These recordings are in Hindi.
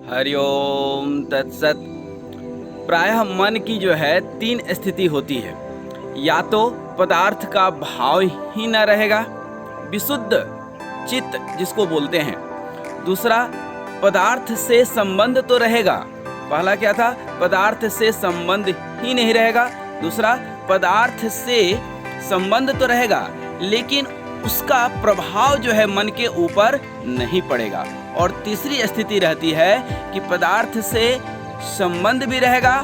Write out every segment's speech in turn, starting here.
हरिओम तत्सत। प्रायः मन की जो है 3 स्थिति होती है। या तो पदार्थ का भाव ही न रहेगा, विशुद्ध चित्त जिसको बोलते हैं। दूसरा, पदार्थ से संबंध तो रहेगा। पहला क्या था? पदार्थ से संबंध ही नहीं रहेगा। दूसरा, पदार्थ से संबंध तो रहेगा लेकिन उसका प्रभाव जो है मन के ऊपर नहीं पड़ेगा। और तीसरी स्थिति रहती है कि पदार्थ से संबंध भी रहेगा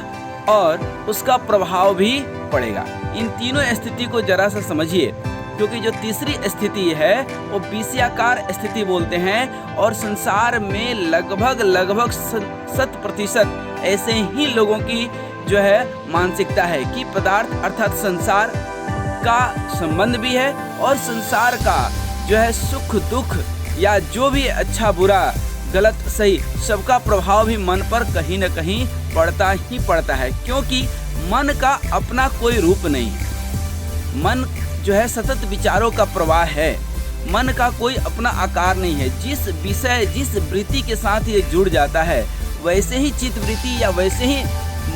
और उसका प्रभाव भी पड़ेगा। इन तीनों स्थिति को जरा सा समझिए, क्योंकि जो तीसरी स्थिति है वो विषयाकार स्थिति बोलते हैं। और संसार में लगभग 100% ऐसे ही लोगों की जो है मानसिकता है कि पदार्थ अर्थात संसार का संबंध भी है और संसार का जो है सुख दुख या जो भी अच्छा बुरा गलत सही सबका प्रभाव भी मन पर कहीं न कहीं पड़ता ही पड़ता है। क्योंकि मन का अपना कोई रूप नहीं है। मन जो है सतत विचारों का प्रवाह है। मन का कोई अपना आकार नहीं है। जिस विषय जिस वृत्ति के साथ ये जुड़ जाता है वैसे ही चित्त वृत्ति या वैसे ही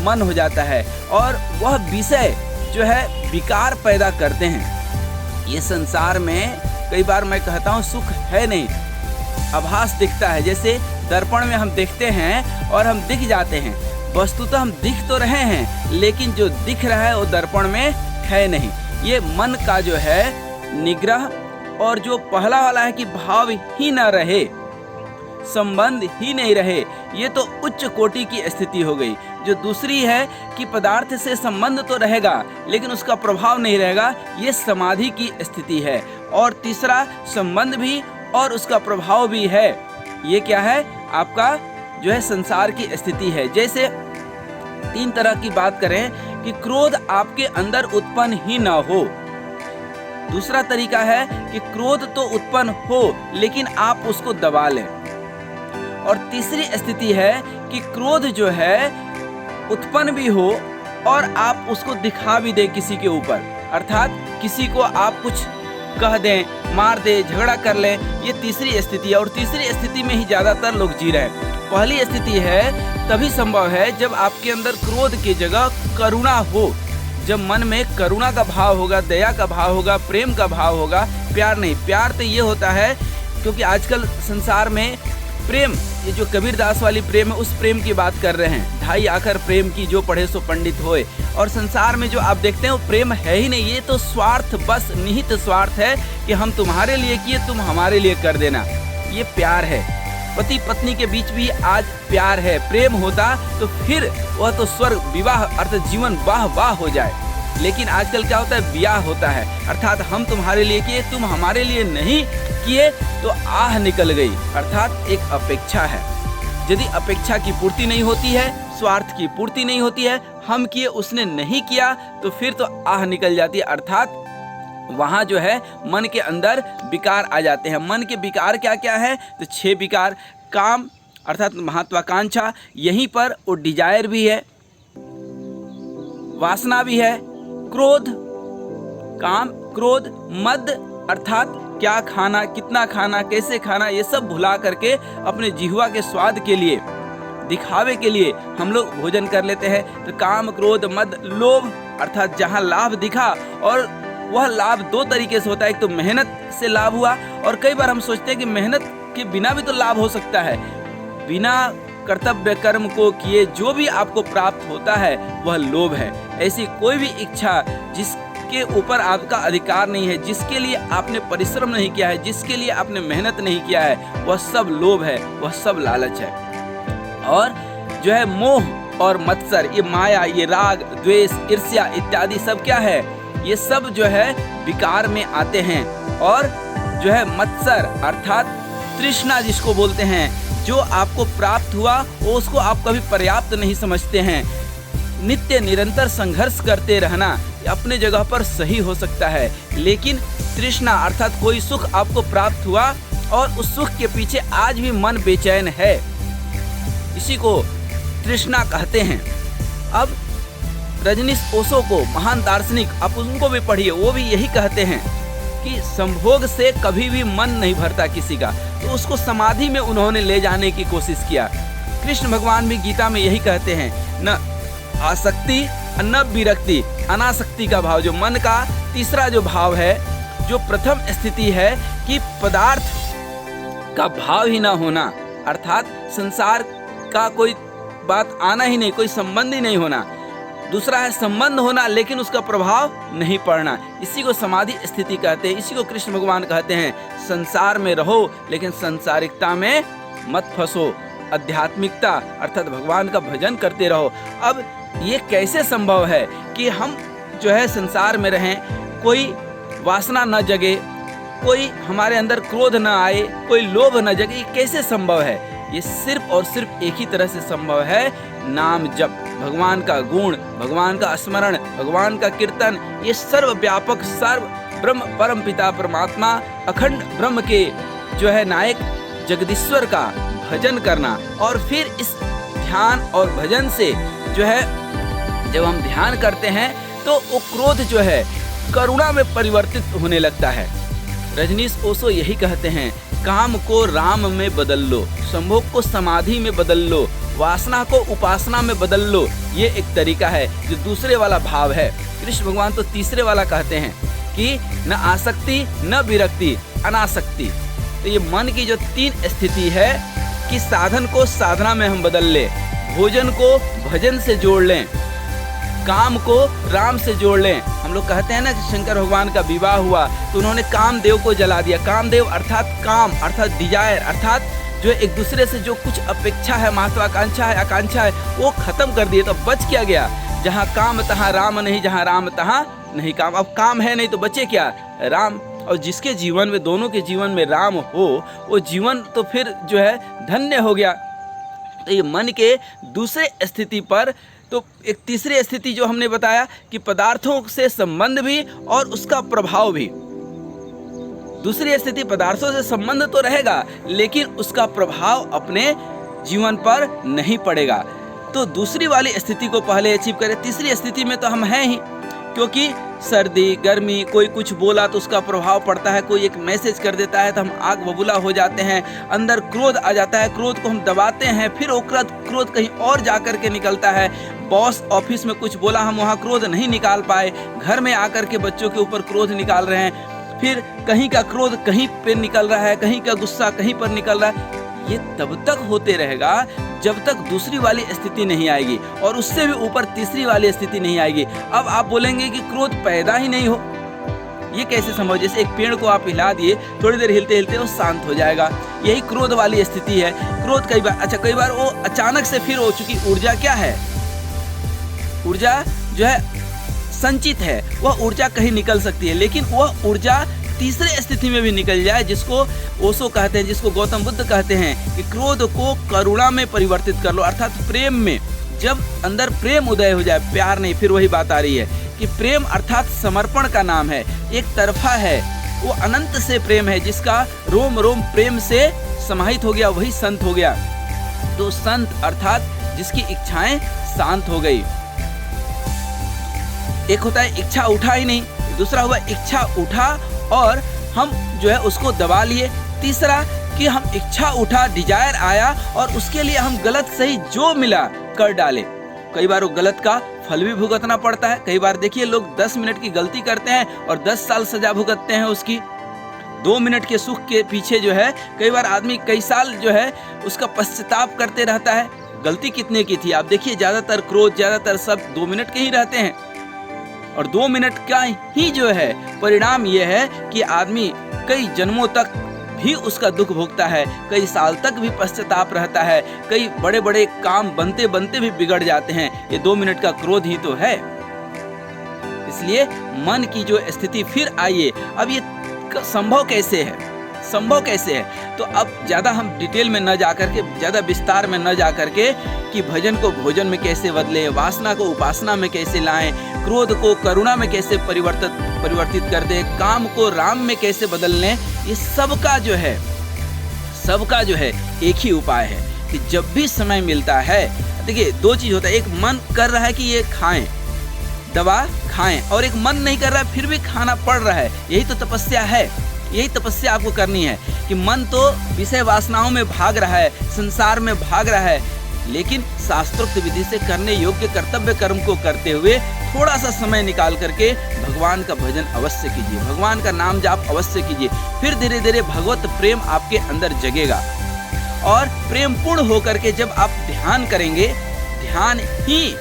मन हो जाता है और वह विषय जो है विकार पैदा करते हैं। ये संसार में कई बार मैं कहता हूँ सुख है नहीं, आभास दिखता है। जैसे दर्पण में हम देखते हैं और हम दिख जाते हैं। वस्तुतः हम दिख तो रहे हैं लेकिन जो दिख रहा है वो दर्पण में है नहीं। ये मन का जो है निग्रह। और जो पहला वाला है कि भाव ही न रहे, संबंध ही नहीं रहे, ये तो उच्च कोटि की स्थिति हो गई। जो दूसरी है कि पदार्थ से संबंध तो रहेगा लेकिन उसका प्रभाव नहीं रहेगा, ये समाधि की स्थिति है। और तीसरा, संबंध भी और उसका प्रभाव भी है, ये क्या है? आपका जो है संसार की स्थिति है। जैसे 3 तरह की बात करें कि क्रोध आपके अंदर उत्पन्न ही ना हो। दूसरा तरीका है कि क्रोध तो उत्पन्न हो लेकिन आप उसको दबा लें। और तीसरी स्थिति है कि क्रोध जो है उत्पन्न भी हो और आप उसको दिखा भी दें किसी के ऊपर, अर्थात किसी को आप कुछ कह दें, मार दें, झगड़ा कर लें। ये तीसरी स्थिति है और तीसरी स्थिति में ही ज़्यादातर लोग जी रहे हैं। पहली स्थिति है तभी संभव है जब आपके अंदर क्रोध की जगह करुणा हो। जब मन में करुणा का भाव होगा, दया का भाव होगा, प्रेम का भाव होगा, प्यार नहीं। प्यार तो ये होता है क्योंकि आजकल संसार में प्रेम, ये जो कबीरदास वाली प्रेम है उस प्रेम की बात कर रहे हैं। ढाई आखर प्रेम की जो पढ़े सो पंडित होए। और संसार में जो आप देखते हैं वो प्रेम है ही नहीं। ये तो स्वार्थ, बस निहित स्वार्थ है कि हम तुम्हारे लिए किए, तुम हमारे लिए कर देना। ये प्यार है। पति पत्नी के बीच भी आज प्यार है। प्रेम होता तो फिर वह तो स्वर्ग विवाह अर्थात जीवन वाह वाह हो जाए। लेकिन आजकल क्या होता है? ब्याह होता है, अर्थात हम तुम्हारे लिए किए, तुम हमारे लिए नहीं किए तो आह निकल गई, अर्थात एक अपेक्षा है। यदि अपेक्षा की पूर्ति नहीं होती है, स्वार्थ की पूर्ति नहीं होती है, हम किए उसने नहीं किया तो फिर तो आह निकल जाती है। अर्थात वहाँ जो है मन के अंदर विकार आ जाते हैं। मन के विकार क्या क्या है? तो 6 विकार। काम अर्थात महत्वाकांक्षा, यहीं पर वो डिजायर भी है, वासना भी है, क्रोध, काम, क्रोध, मद अर्थात क्या खाना, कितना खाना, कैसे खाना, ये सब भुला करके अपने जिह्वा के स्वाद के लिए, दिखावे के लिए हम लोग भोजन कर लेते हैं। तो काम, क्रोध, मद, लोभ अर्थात जहाँ लाभ दिखा, और वह लाभ 2 तरीके से होता है। एक तो मेहनत से लाभ हुआ और कई बार हम सोचते हैं कि मेहनत के बिना भी तो लाभ हो सकता है। बिना कर्तव्य कर्म को किए जो भी आपको प्राप्त होता है वह लोभ है। ऐसी कोई भी इच्छा जिसके ऊपर आपका अधिकार नहीं है, जिसके लिए आपने परिश्रम नहीं किया है, जिसके लिए आपने मेहनत नहीं किया है, वह सब लोभ है, वह सब लालच है। और जो है मोह और मत्सर, ये माया, ये राग, द्वेष, ईर्ष्या इत्यादि सब क्या है? ये सब जो है विकार में आते हैं। और जो है मत्सर अर्थात तृष्णा जिसको बोलते हैं, जो आपको प्राप्त हुआ वो उसको आप कभी पर्याप्त नहीं समझते हैं। नित्य निरंतर संघर्ष करते रहना अपने जगह पर सही हो सकता है, लेकिन तृष्णा अर्थात कोई सुख आपको प्राप्त हुआ और उस सुख के पीछे आज भी मन बेचैन है, इसी को तृष्णा कहते हैं। अब रजनीश ओशो को, महान दार्शनिक, आप उनको भी पढ़िए, वो भी यही कहते हैं कि संभोग से कभी भी मन नहीं भरता किसी का। तो उसको समाधि में उन्होंने ले जाने की कोशिश किया। कृष्ण भगवान भी गीता में यही कहते हैं, न आसक्ति न विरक्ति, अनासक्ति का भाव, जो मन का तीसरा जो भाव है, जो प्रथम स्थिति है कि पदार्थ का भाव ही ना होना, अर्थात संसार का कोई बात आना ही नहीं, कोई संबंध ही नहीं होना। दूसरा है संबंध होना लेकिन उसका प्रभाव नहीं पड़ना, इसी को समाधि स्थिति कहते हैं। इसी को कृष्ण भगवान कहते हैं, संसार में रहो लेकिन संसारिकता में मत फंसो, आध्यात्मिकता अर्थात भगवान का भजन करते रहो। अब ये कैसे संभव है कि हम जो है संसार में रहें, कोई वासना न जगे, कोई हमारे अंदर क्रोध न आए, कोई लोभ न जगे, ये कैसे संभव है? ये सिर्फ और सिर्फ एक ही तरह से संभव है, नाम जप, भगवान का गुण, भगवान का स्मरण, भगवान का कीर्तन, ये सर्वव्यापक सर्व ब्रह्म परम पिता परमात्मा अखंड ब्रह्म के जो है नायक जगदीश्वर का भजन करना। और फिर इस ध्यान और भजन से जो है जब हम ध्यान करते हैं तो वो क्रोध जो है करुणा में परिवर्तित होने लगता है। रजनीश ओशो यही कहते हैं, काम को राम में बदल लो, संभोग को समाधि में बदल लो, वासना को उपासना में बदल लो। ये एक तरीका है जो दूसरे वाला भाव है। कृष्ण भगवान तो तीसरे वाला कहते हैं कि न आसक्ति न विरक्ति, अनासक्ति। तो ये मन की जो तीन स्थिति है कि साधन को साधना में हम बदल लें, भोजन को भजन से जोड़ लें, काम को राम से जोड़ लें। हम लोग कहते हैं ना कि शंकर भगवान का विवाह हुआ तो उन्होंने कामदेव को जला दिया। कामदेव अर्थात काम अर्थात डिजायर, अर्थात जो एक दूसरे से जो कुछ अपेक्षा है, महत्वाकांक्षा है, आकांक्षा है, वो खत्म कर दिए। तो बच क्या गया? जहाँ काम तहाँ राम नहीं, जहाँ राम तहाँ नहीं काम। अब काम है नहीं तो बचे क्या? राम। और जिसके जीवन में, दोनों के जीवन में राम हो, वो जीवन तो फिर जो है धन्य हो गया। तो ये मन के दूसरे स्थिति पर तो एक तीसरी स्थिति जो हमने बताया कि पदार्थों से संबंध भी और उसका प्रभाव भी। दूसरी स्थिति पदार्थों से संबंध तो रहेगा लेकिन उसका प्रभाव अपने जीवन पर नहीं पड़ेगा। तो दूसरी वाली स्थिति को पहले अचीव करें। तीसरी स्थिति में तो हम हैं ही, क्योंकि सर्दी गर्मी, कोई कुछ बोला तो उसका प्रभाव पड़ता है, कोई एक मैसेज कर देता है तो हम आग बबूला हो जाते हैं, अंदर क्रोध आ जाता है, क्रोध को हम दबाते हैं, फिर वो क्रोध कहीं और जा कर के निकलता है। बॉस ऑफिस में कुछ बोला, हम वहाँ क्रोध नहीं निकाल पाए, घर में आकर के बच्चों के ऊपर क्रोध निकाल रहे हैं, फिर कहीं का क्रोध कहीं पे निकल रहा है, कहीं का गुस्सा कहीं पर निकल रहा है। ये तब तक होते रहेगा जब तक दूसरी वाली स्थिति नहीं आएगी और उससे भी ऊपर तीसरी वाली स्थिति नहीं आएगी। अब आप बोलेंगे कि क्रोध पैदा ही नहीं हो, ये कैसे संभव? जैसे एक पेड़ को आप हिला दिए, थोड़ी देर हिलते हिलते वो शांत हो जाएगा। यही क्रोध वाली स्थिति है। क्रोध कई बार वो अचानक से फिर हो चुकी ऊर्जा क्या है? ऊर्जा जो है संचित है, वह ऊर्जा कहीं निकल सकती है, लेकिन वह ऊर्जा तीसरे स्थिति में भी निकल जाए, जिसको ओशो कहते हैं, जिसको गौतम बुद्ध कहते हैं कि क्रोध को करुणा में परिवर्तित कर लो, अर्थात प्रेम में। जब अंदर प्रेम उदय हो जाए, प्यार नहीं, फिर वही बात आ रही है कि प्रेम अर्थात समर्पण का नाम है, एक तरफा है, वो अनंत से प्रेम है, जिसका रोम रोम प्रेम से समाहित हो गया, वही संत हो गया। तो संत अर्थात जिसकी इच्छाएं शांत हो गई। एक होता है इच्छा उठा ही नहीं, दूसरा हुआ इच्छा उठा और हम जो है उसको दबा लिए, तीसरा कि हम इच्छा उठा, डिजायर आया और उसके लिए हम गलत सही जो मिला कर डाले। कई बार वो गलत का फल भी भुगतना पड़ता है। कई बार देखिए लोग 10 मिनट की गलती करते हैं और 10 साल सजा भुगतते हैं उसकी। 2 मिनट के सुख के पीछे जो है कई बार आदमी कई साल जो है उसका पश्चाताप करते रहता है। गलती कितने की थी? आप देखिए ज्यादातर क्रोध, ज्यादातर सब 2 मिनट के ही रहते हैं और 2 मिनट का ही जो है परिणाम ये है कि आदमी कई जन्मों तक भी उसका दुख भोगता है, कई साल तक भी पश्चाताप रहता है, कई बड़े बड़े काम बनते बनते भी बिगड़ जाते हैं। ये 2 मिनट का क्रोध ही तो है। इसलिए मन की जो स्थिति फिर आइए, अब ये संभव कैसे है? संभव कैसे है? तो अब ज़्यादा हम डिटेल में न जा करके, ज़्यादा विस्तार में न जा करके कि भजन को भोजन में कैसे बदलें, वासना को उपासना में कैसे लाएं, क्रोध को करुणा में कैसे परिवर्तित कर दें, काम को राम में कैसे बदल लें, ये सबका जो है एक ही उपाय है कि जब भी समय मिलता है, देखिए 2 चीज़ होता है। एक मन कर रहा है कि ये खाएं, दवा खाएं, और एक मन नहीं कर रहा है फिर भी खाना पड़ रहा है। यही तो तपस्या है, यही तपस्या आपको करनी है कि मन तो विषय वासनाओं में भाग रहा है, संसार में भाग रहा है, लेकिन शास्त्रोक्त विधि से करने योग्य कर्तव्य कर्म को करते हुए थोड़ा सा समय निकाल करके भगवान का भजन अवश्य कीजिए, भगवान का नाम जाप अवश्य कीजिए। फिर धीरे धीरे भगवत प्रेम आपके अंदर जगेगा और प्रेम पूर्ण होकर के जब आप ध्यान करेंगे, ध्यान ही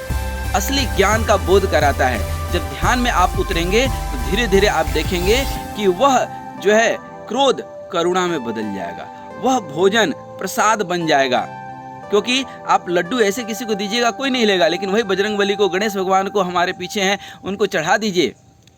असली ज्ञान का बोध कराता है। जब ध्यान में आप उतरेंगे तो धीरे धीरे आप देखेंगे कि वह जो है क्रोध करुणा में बदल जाएगा, वह भोजन प्रसाद बन जाएगा। क्योंकि आप लड्डू ऐसे किसी को दीजिएगा कोई नहीं लेगा, लेकिन वही बजरंगबली को, गणेश भगवान को हमारे पीछे हैं, उनको चढ़ा दीजिए।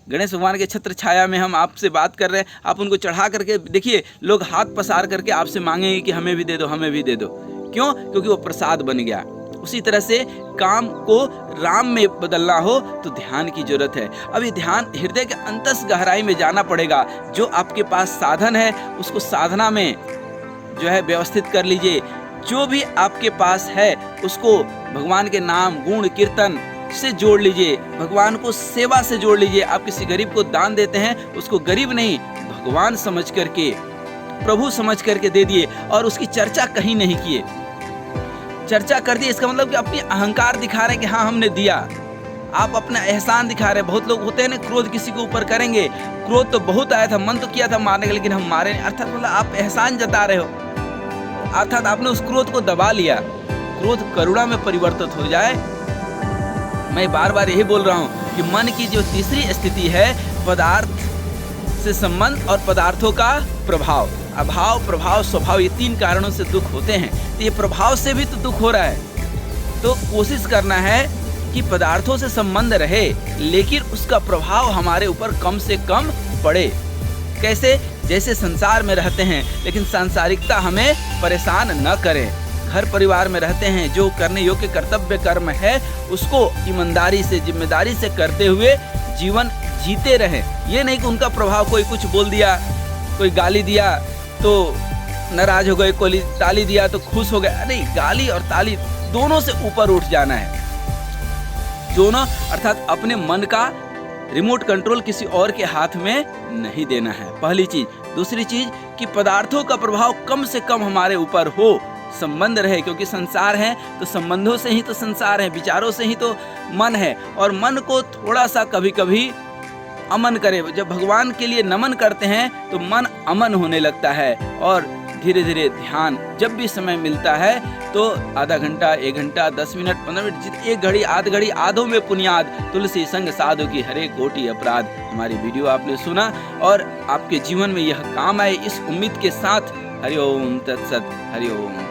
गणेश भगवान के छत्र छाया में हम आपसे बात कर रहे हैं, आप उनको चढ़ा करके देखिए, लोग हाथ पसार करके आपसे मांगेंगे कि हमें भी दे दो, हमें भी दे दो। क्यों? क्योंकि वो प्रसाद बन गया। उसी तरह से काम को राम में बदलना हो तो ध्यान की जरूरत है। अभी ध्यान हृदय के अंतस गहराई में जाना पड़ेगा। जो आपके पास साधन है उसको साधना में जो है व्यवस्थित कर लीजिए। जो भी आपके पास है उसको भगवान के नाम गुण कीर्तन से जोड़ लीजिए, भगवान को सेवा से जोड़ लीजिए। आप किसी गरीब को दान देते हैं, उसको गरीब नहीं भगवान समझ करके, प्रभु समझ करके दे दिए और उसकी चर्चा कहीं नहीं किए। चर्चा कर दिए इसका मतलब कि अपनी अहंकार दिखा रहे हैं कि हाँ हमने दिया, आप अपना एहसान दिखा रहे हैं। बहुत लोग होते हैं ना, क्रोध किसी के ऊपर करेंगे, क्रोध तो बहुत आया था, मन तो किया था मारने का, लेकिन हम मारे नहीं, अर्थात मतलब आप एहसान जता रहे हो, अर्थात आपने उस क्रोध को दबा लिया। क्रोध करुणा में परिवर्तित हो जाए। मैं बार बार यही बोल रहा हूँ कि मन की जो तीसरी स्थिति है, पदार्थ से संबंध और पदार्थों का प्रभाव, अभाव प्रभाव स्वभाव, ये तीन कारणों से दुख होते हैं। तो ये प्रभाव से भी तो दुख हो रहा है, तो कोशिश करना है कि पदार्थों से संबंध रहे लेकिन उसका प्रभाव हमारे ऊपर कम से कम पड़े। कैसे? जैसे संसार में रहते हैं लेकिन सांसारिकता हमें परेशान न करे। घर परिवार में रहते हैं, जो करने योग्य कर्तव्य कर्म है उसको ईमानदारी से, जिम्मेदारी से करते हुए जीवन जीते रहें। ये नहीं कि उनका प्रभाव, कोई कुछ बोल दिया, कोई गाली दिया तो नाराज हो गए, कोई ताली दिया तो खुश हो गए। नहीं, गाली और ताली दोनों से ऊपर उठ जाना है। दोनों अर्थात अपने मन का रिमोट कंट्रोल किसी और के हाथ में नहीं देना है, पहली चीज। दूसरी चीज कि पदार्थों का प्रभाव कम से कम हमारे ऊपर हो, संबंध रहे, क्योंकि संसार है तो संबंधों से ही तो संसार है, विचारों से ही तो मन है। और मन को थोड़ा सा कभी कभी अमन करे। जब भगवान के लिए नमन करते हैं तो मन अमन होने लगता है और धीरे धीरे ध्यान जब भी समय मिलता है तो आधा घंटा, 1 घंटा, 10 मिनट, 15 मिनट, 1 घड़ी, आध घड़ी, आधों में पुनियाद, तुलसी संग साधु की हरे कोटि अपराध। हमारी वीडियो आपने सुना और आपके जीवन में यह काम आए, इस उम्मीद के साथ हरि ओम तत्सत, हरि ओम।